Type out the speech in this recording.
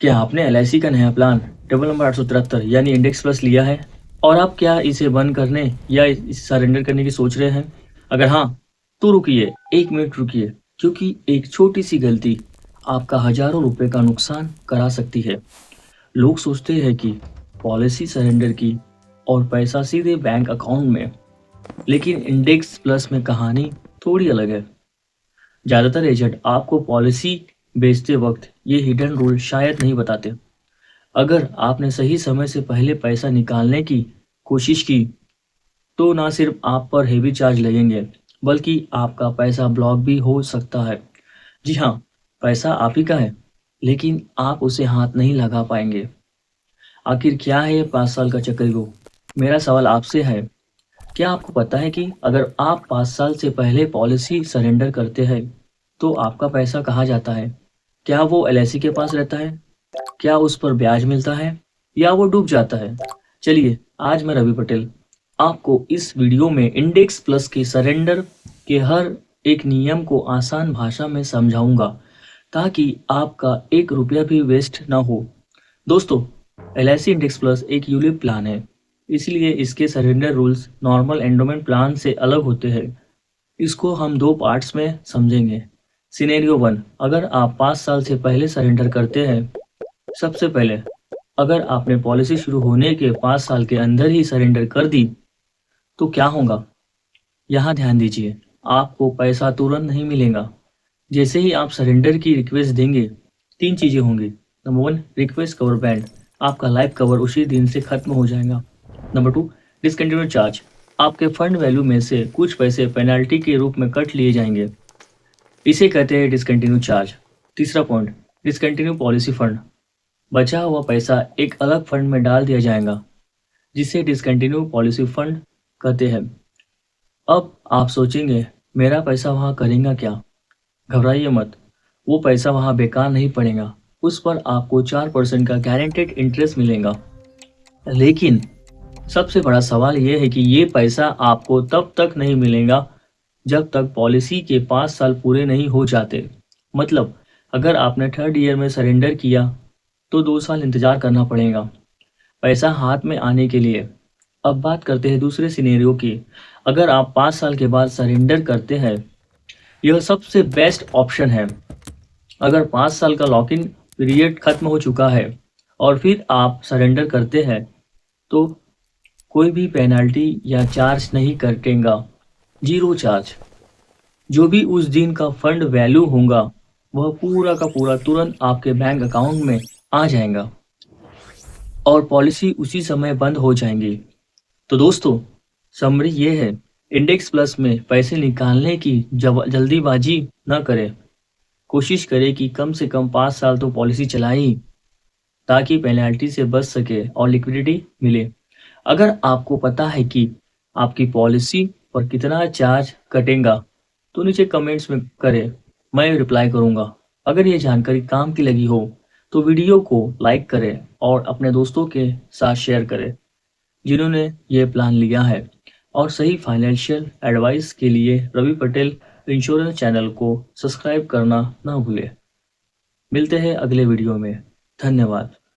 क्या आपने एलआईसी का नया प्लान टेबल नंबर 873 यानी इंडेक्स प्लस लिया है? और आप क्या इसे बंद करने या इसे सरेंडर करने की सोच रहे हैं? अगर हाँ, तो रुकिए, 1 मिनट रुकिए, क्योंकि एक छोटी सी गलती आपका हजारों रुपए का नुकसान करा सकती है। लोग सोचते हैं कि पॉलिसी सरेंडर की और पैसा सीधे बैंक अकाउंट में, लेकिन इंडेक्स प्लस में कहानी थोड़ी अलग है। ज़्यादातर एजेंट आपको पॉलिसी बेचते वक्त ये हिडन रूल शायद नहीं बताते। अगर आपने सही समय से पहले पैसा निकालने की कोशिश की, तो ना सिर्फ आप पर हेवी चार्ज लगेंगे, बल्कि आपका पैसा ब्लॉक भी हो सकता है। जी हाँ, पैसा आप ही का है, लेकिन आप उसे हाथ नहीं लगा पाएंगे। आखिर क्या है ये 5 साल का चक्रव्यूह? मेरा सवाल आपसे है, क्या आपको पता है कि अगर आप 5 साल से पहले पॉलिसी सरेंडर करते हैं, तो आपका पैसा कहाँ जाता है? क्या वो एलआईसी के पास रहता है? क्या उस पर ब्याज मिलता है या वो डूब जाता है? चलिए, आज मैं रवि पटेल आपको इस वीडियो में इंडेक्स प्लस के सरेंडर के हर एक नियम को आसान भाषा में समझाऊंगा, ताकि आपका 1 रुपया भी वेस्ट ना हो। दोस्तों, एलआईसी इंडेक्स प्लस एक यूलिप प्लान है, इसलिए इसके surrender rules normal endowment plan से अलग होते हैं। इसको हम दो पार्ट्स में समझेंगे। सिनेरियो वन, अगर आप 5 साल से पहले सरेंडर करते हैं। सबसे पहले, अगर आपने पॉलिसी शुरू होने के 5 साल के अंदर ही सरेंडर कर दी, तो क्या होगा? यहाँ ध्यान दीजिए, आपको पैसा तुरंत नहीं मिलेगा। जैसे ही आप सरेंडर की रिक्वेस्ट देंगे, 3 चीज़ें होंगी। Number one, request cover band, आपका लाइफ कवर उसी दिन से खत्म हो जाएगा। नंबर टू, डिसकंटिन्यू चार्ज, आपके फंड वैल्यू में से कुछ पैसे पेनल्टी के रूप में कट लिए जाएंगे। इसे कहते हैं डिसकंटिन्यू चार्ज। तीसरा पॉइंट, डिसकंटिन्यू पॉलिसी फंड, बचा हुआ पैसा एक अलग फंड में डाल दिया जाएगा, जिसे डिसकंटिन्यू पॉलिसी फंड कहते हैं। अब आप सोचेंगे, मेरा पैसा वहाँ करेगा क्या? घबराइए मत, वो पैसा वहाँ बेकार नहीं पड़ेगा। उस पर आपको 4% का गारंटेड इंटरेस्ट मिलेगा। लेकिन सबसे बड़ा सवाल ये है कि ये पैसा आपको तब तक नहीं मिलेगा जब तक पॉलिसी के 5 साल पूरे नहीं हो जाते। मतलब, अगर आपने थर्ड ईयर में सरेंडर किया, तो 2 साल इंतजार करना पड़ेगा पैसा हाथ में आने के लिए। अब बात करते हैं दूसरे सिनेरियो की। अगर आप 5 साल के बाद सरेंडर करते हैं, यह सबसे बेस्ट ऑप्शन है। अगर 5 साल का लॉक इन पीरियड खत्म हो चुका है और फिर आप सरेंडर करते हैं, तो कोई भी पेनल्टी या चार्ज नहीं कटेगा। Zero charge. जो भी उस दिन का फंड वैल्यू होगा, वह पूरा का पूरा तुरंत आपके बैंक अकाउंट में आ जाएगा और पॉलिसी उसी समय बंद हो जाएंगी। तो दोस्तों, समरी ये है, इंडेक्स प्लस में पैसे निकालने की जल्दीबाजी न करें। कोशिश करें कि कम से कम 5 साल तो पॉलिसी चलाई, ताकि पेनल्टी से बच सके और लिक्विडिटी मिले। अगर आपको पता है कि आपकी पॉलिसी पर कितना चार्ज कटेगा, तो नीचे कमेंट्स में करें, मैं रिप्लाई करूँगा। अगर ये जानकारी काम की लगी हो, तो वीडियो को लाइक करें और अपने दोस्तों के साथ शेयर करें जिन्होंने ये प्लान लिया है। और सही फाइनेंशियल एडवाइस के लिए रवि पटेल इंश्योरेंस चैनल को सब्सक्राइब करना ना भूलें। मिलते हैं अगले वीडियो में। धन्यवाद।